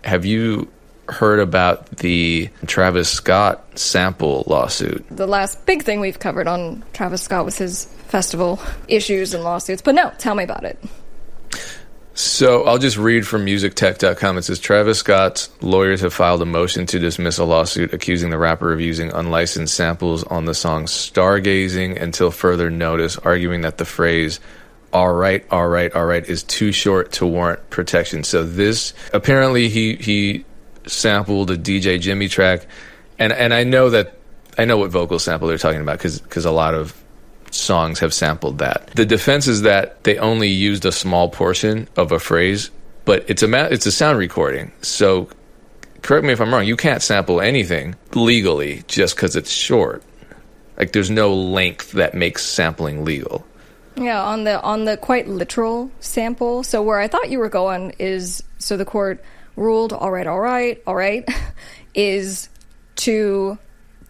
Have you heard about the Travis Scott sample lawsuit? The last big thing we've covered on Travis Scott was his festival issues and lawsuits. But no, tell me about it. So I'll just read from musictech.com. It says, Travis Scott's lawyers have filed a motion to dismiss a lawsuit accusing the rapper of using unlicensed samples on the song Stargazing until further notice, arguing that the phrase, all right, is too short to warrant protection. So this, apparently he sampled a DJ Jimmy track, and I know what vocal sample they're talking about because a lot of songs have sampled that. The defense is that they only used a small portion of a phrase, but it's a sound recording. So correct me if I'm wrong, you can't sample anything legally just because it's short. Like there's no length that makes sampling legal. Yeah, on the quite literal sample. So where I thought you were going is, so the court ruled all right is too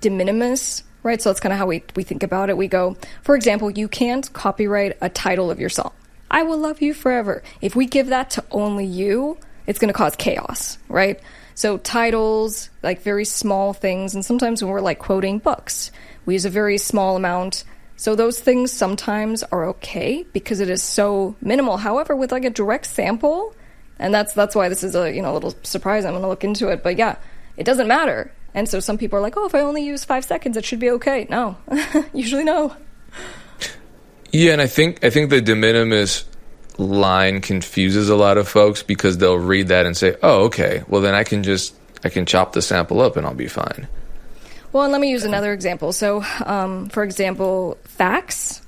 de minimis. Right, so that's kind of how we think about it. We go, for example, you can't copyright a title of your song. I Will Love You Forever. If we give that to only you, it's going to cause chaos, right? So titles, like very small things, and sometimes when we're like quoting books, we use a very small amount. So those things sometimes are okay because it is so minimal. However, with like a direct sample, and that's why this is a little surprising. I'm going to look into it, but yeah, it doesn't matter. And so some people are like, oh, if I only use 5 seconds, it should be okay. No, usually no. Yeah, and I think the de minimis line confuses a lot of folks because they'll read that and say, oh, okay, well then I can chop the sample up and I'll be fine. Well, and let me use another example. So, for example, facts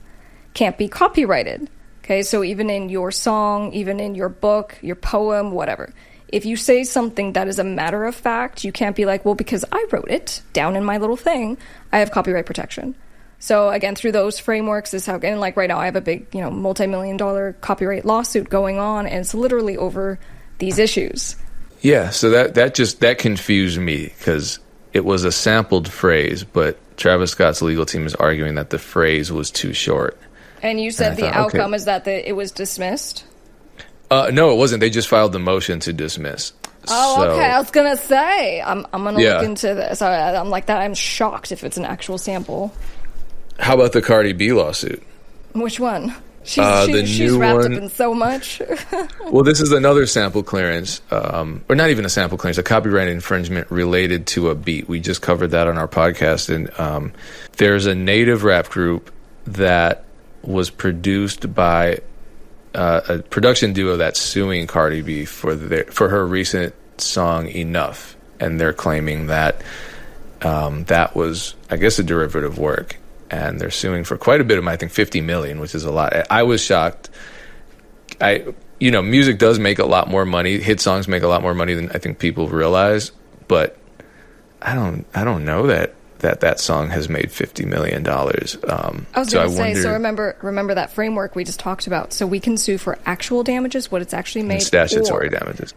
can't be copyrighted. Okay, so even in your song, even in your book, your poem, whatever. If you say something that is a matter of fact, you can't be like, well, because I wrote it down in my little thing, I have copyright protection. So again, through those frameworks is how, and like right now I have a big, multi-million-dollar copyright lawsuit going on, and it's literally over these issues. Yeah, so that confused me because it was a sampled phrase, but Travis Scott's legal team is arguing that the phrase was too short. And you said the outcome is that it was dismissed? No, it wasn't. They just filed the motion to dismiss. Oh, so, okay. I was gonna say I'm gonna look into this. I'm like that. I'm shocked if it's an actual sample. How about the Cardi B lawsuit? Which one? She's wrapped up in so much. Well, this is another sample clearance, or not even a sample clearance, a copyright infringement related to a beat. We just covered that on our podcast, and there's a native rap group that was produced by a production duo that's suing Cardi B for her recent song Enough, and they're claiming that that was, I guess, a derivative work, and they're suing for quite a bit of money. I think $50 million, which is a lot. I was shocked. Music does make a lot more money. Hit songs make a lot more money than I think people realize, but I don't know that song has made $50 million. I was going to say, so remember that framework we just talked about. So we can sue for actual damages, what it's actually made, statutory damages.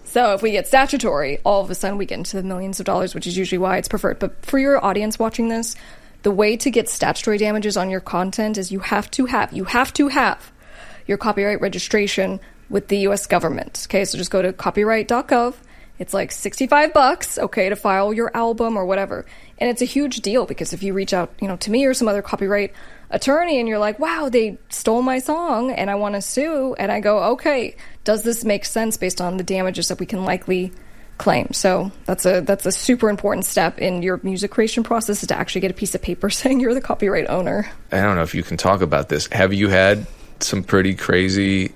So if we get statutory, all of a sudden we get into the millions of dollars, which is usually why it's preferred. But for your audience watching this, the way to get statutory damages on your content is you have to have your copyright registration with the U.S. government. Okay, so just go to copyright.gov. It's like $65, okay, to file your album or whatever. And it's a huge deal because if you reach out, to me or some other copyright attorney and you're like, wow, they stole my song and I want to sue, and I go, okay, does this make sense based on the damages that we can likely claim? So that's a super important step in your music creation process, is to actually get a piece of paper saying you're the copyright owner. I don't know if you can talk about this. Have you had some pretty crazy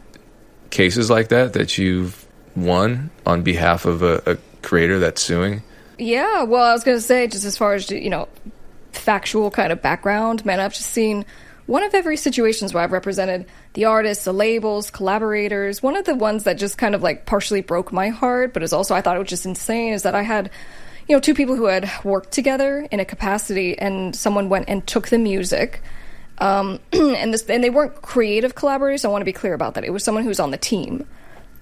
cases like that you've won on behalf of a creator that's suing? Yeah, well, I was going to say, just as far as, factual kind of background, man, I've just seen one of every situations where I've represented the artists, the labels, collaborators. One of the ones that just kind of like partially broke my heart, but is also, I thought it was just insane, is that I had, two people who had worked together in a capacity, and someone went and took the music. And they weren't creative collaborators. I want to be clear about that. It was someone who was on the team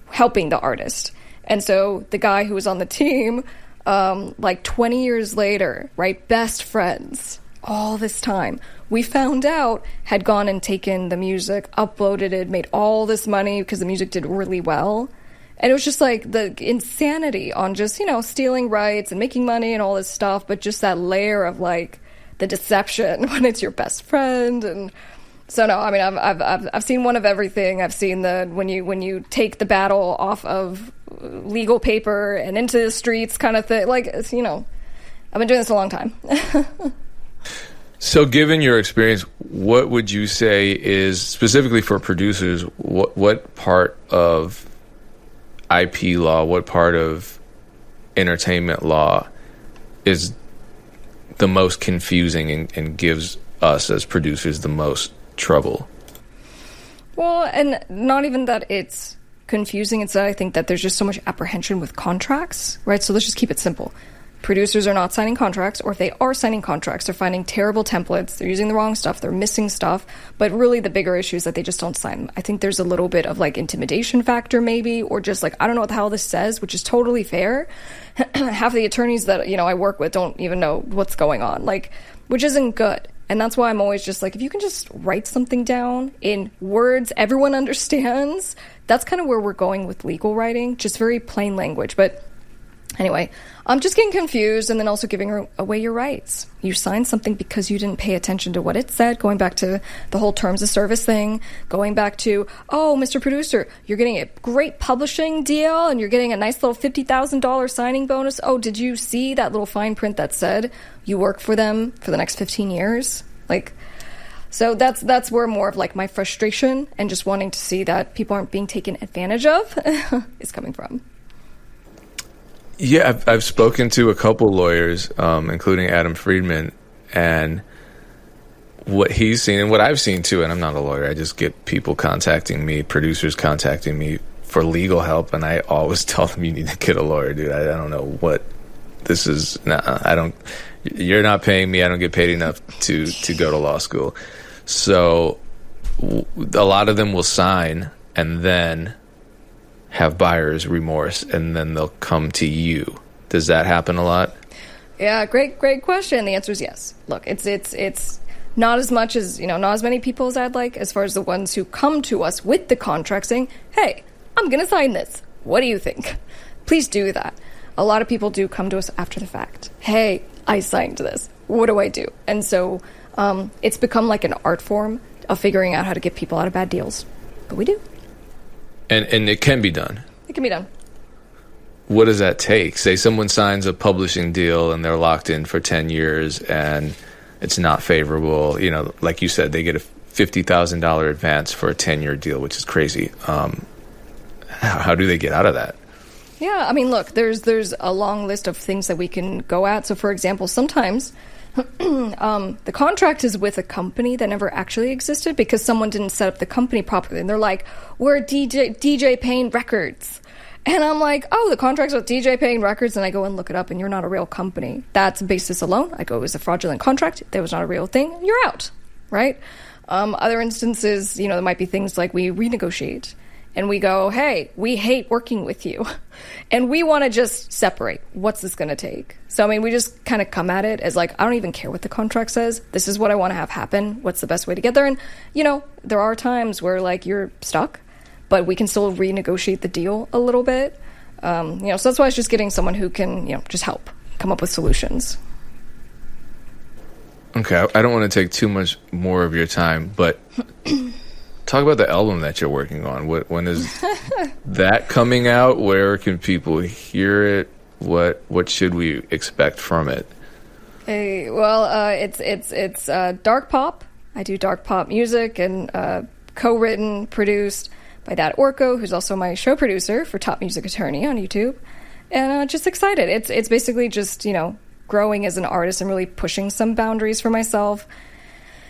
helping the artist. And so the guy who was on the team, 20 years later, right, best friends, all this time, we found out had gone and taken the music, uploaded it, made all this money because the music did really well. And it was just like the insanity on just, stealing rights and making money and all this stuff, but just that layer of like the deception when it's your best friend. And so no, I mean, I've seen one of everything. I've seen when you take the battle off of legal paper and into the streets kind of thing. Like, I've been doing this a long time. So given your experience, what would you say is, specifically for producers, what part of IP law, what part of entertainment law is the most confusing and gives us as producers the most trouble? Well, and not even that it's confusing, it's that I think that there's just so much apprehension with contracts, right? So let's just keep it simple. Producers are not signing contracts, or if they are signing contracts, they're finding terrible templates, they're using the wrong stuff, they're missing stuff, but really the bigger issue is that they just don't sign them. I think there's a little bit of like intimidation factor maybe, or just like, I don't know what the hell this says, which is totally fair. Half of the attorneys that, I work with don't even know what's going on, like, which isn't good. And that's why I'm always just like, if you can just write something down in words everyone understands, that's kind of where we're going with legal writing, just very plain language. But anyway, I'm just getting confused, and then also giving away your rights. You signed something because you didn't pay attention to what it said, going back to the whole terms of service thing, going back to, oh, Mr. Producer, you're getting a great publishing deal, and you're getting a nice little $50,000 signing bonus. Oh, did you see that little fine print that said you work for them for the next 15 years? Like, so that's where more of like my frustration and just wanting to see that people aren't being taken advantage of is coming from. Yeah, I've spoken to a couple lawyers, including Adam Friedman, and what he's seen and what I've seen too, and I'm not a lawyer, I just get people contacting me, producers contacting me for legal help, and I always tell them, you need to get a lawyer, dude. I don't know what this is. You're not paying me, I don't get paid enough to go to law school. So a lot of them will sign and then have buyer's remorse, and then they'll come to you. Does that happen a lot? Yeah, great question. The answer is yes. Look, it's not as much as, not as many people as I'd like, as far as the ones who come to us with the contract saying, hey, I'm going to sign this. What do you think? Please do that. A lot of people do come to us after the fact. Hey, I signed this. What do I do? And so it's become like an art form of figuring out how to get people out of bad deals. But we do. And it can be done. It can be done. What does that take? Say someone signs a publishing deal and they're locked in for 10 years and it's not favorable. Like you said, they get a $50,000 advance for a 10-year deal, which is crazy. How do they get out of that? Yeah, I mean, look, there's a long list of things that we can go at. So, for example, sometimes the contract is with a company that never actually existed because someone didn't set up the company properly. And they're like, we're DJ Payne Records. And I'm like, oh, the contract's with DJ Payne Records. And I go and look it up, and you're not a real company. That's basis alone. I go, it was a fraudulent contract. That was not a real thing. You're out, right? Other instances, there might be things like we renegotiate. And we go, hey, we hate working with you. And we want to just separate. What's this going to take? So, I mean, we just kind of come at it as like, I don't even care what the contract says. This is what I want to have happen. What's the best way to get there? And, there are times where like you're stuck, but we can still renegotiate the deal a little bit. So that's why it's just getting someone who can, just help come up with solutions. Okay. I don't want to take too much more of your time, but talk about the album that you're working on. When is that coming out? Where can people hear it? What should we expect from it? It's dark pop. I do dark pop music, and co-written, produced by Dad Orko, who's also my show producer for Top Music Attorney on YouTube. And just excited. It's basically just growing as an artist and really pushing some boundaries for myself.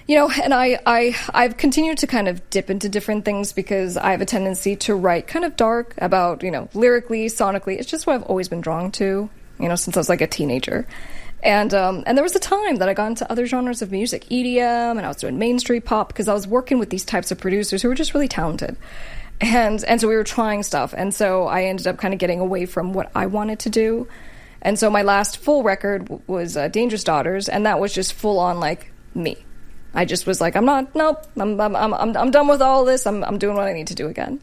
And I've continued to kind of dip into different things because I have a tendency to write kind of dark about, lyrically, sonically. It's just what I've always been drawn to, since I was like a teenager. And there was a time that I got into other genres of music, EDM, and I was doing mainstream pop because I was working with these types of producers who were just really talented. And so we were trying stuff. And so I ended up kind of getting away from what I wanted to do. And so my last full record was Dangerous Daughters, and that was just full on like me. I just was like, I'm done with all this. I'm doing what I need to do again.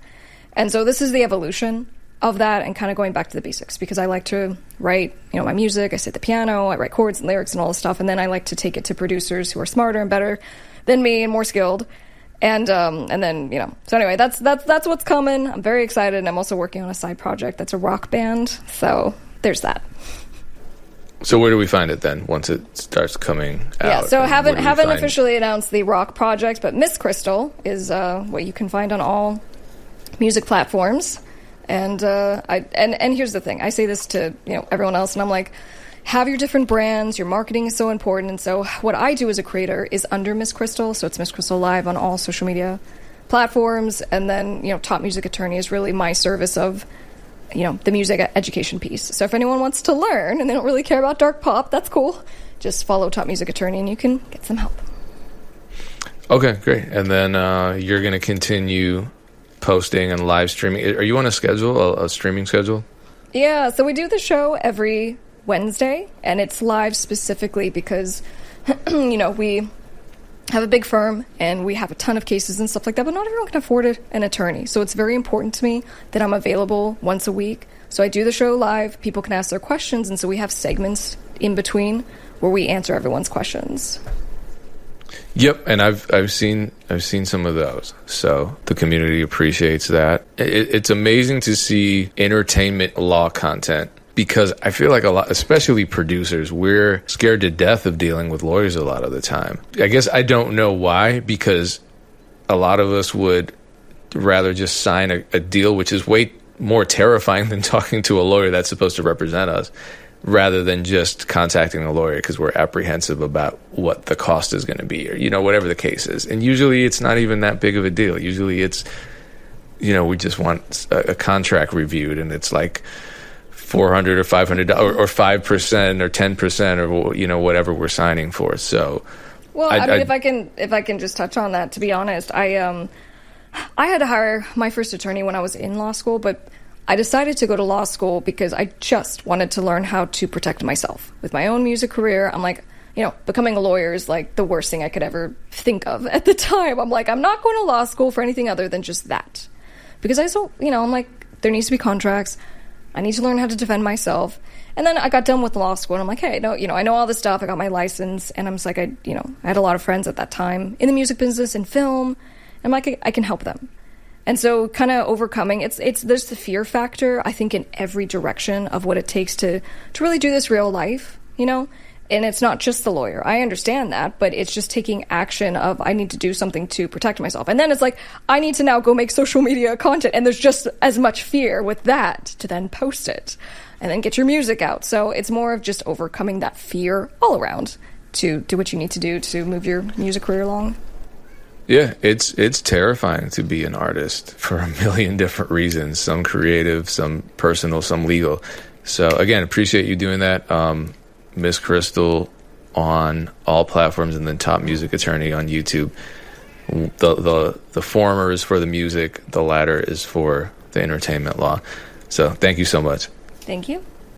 And so this is the evolution of that and kind of going back to the basics, because I like to write, my music. I sit at the piano, I write chords and lyrics and all this stuff, and then I like to take it to producers who are smarter and better than me and more skilled. And then, so anyway, that's what's coming. I'm very excited, and I'm also working on a side project that's a rock band. So there's that. So where do we find it then once it starts coming out? Yeah, so haven't officially announced the rock project, but Miss Krystal is what you can find on all music platforms. And and here's the thing. I say this to everyone else, and I'm like, have your different brands. Your marketing is so important. And so what I do as a creator is under Miss Krystal. So it's Miss Krystal Live on all social media platforms. And then Top Music Attorney is really my service of the music education piece. So if anyone wants to learn and they don't really care about dark pop, that's cool. Just follow Top Music Attorney and you can get some help. Okay, great. And then you're going to continue posting and live streaming. Are you on a schedule, a streaming schedule? Yeah, so we do the show every Wednesday, and it's live specifically because, we have a big firm and we have a ton of cases and stuff like that, but not everyone can afford an attorney. So it's very important to me that I'm available once a week. So I do the show live, people can ask their questions, and so we have segments in between where we answer everyone's questions. Yep, and I've seen some of those. So the community appreciates that. It's amazing to see entertainment law content, because I feel like a lot, especially producers, we're scared to death of dealing with lawyers a lot of the time. I guess I don't know why, because a lot of us would rather just sign a deal, which is way more terrifying than talking to a lawyer that's supposed to represent us, rather than just contacting a lawyer because we're apprehensive about what the cost is going to be, or, whatever the case is. And usually it's not even that big of a deal. Usually it's, we just want a contract reviewed, and it's like $400 or $500 or 5% or 10% or, whatever we're signing for. So, well, if I can just touch on that, to be honest, I had to hire my first attorney when I was in law school, but I decided to go to law school because I just wanted to learn how to protect myself. With my own music career, I'm like, becoming a lawyer is like the worst thing I could ever think of at the time. I'm like, I'm not going to law school for anything other than just that. Because I'm like, there needs to be contracts. I need to learn how to defend myself. And then I got done with law school, and I'm like, hey, no, I know all this stuff. I got my license, and I'm just like, I had a lot of friends at that time in the music business and film. I'm like, I can help them. And so kind of overcoming, there's the fear factor, I think, in every direction of what it takes to really do this real life, And it's not just the lawyer. I understand that, but it's just taking action of, I need to do something to protect myself. And then it's like, I need to now go make social media content. And there's just as much fear with that to then post it and then get your music out. So it's more of just overcoming that fear all around to do what you need to do to move your music career along. Yeah, it's terrifying to be an artist for a million different reasons, some creative, some personal, some legal. So again, appreciate you doing that. Miss Krystal on all platforms, and then Top Music Attorney on YouTube. The former is for the music, the latter is for the entertainment law. So thank you so much. Thank you.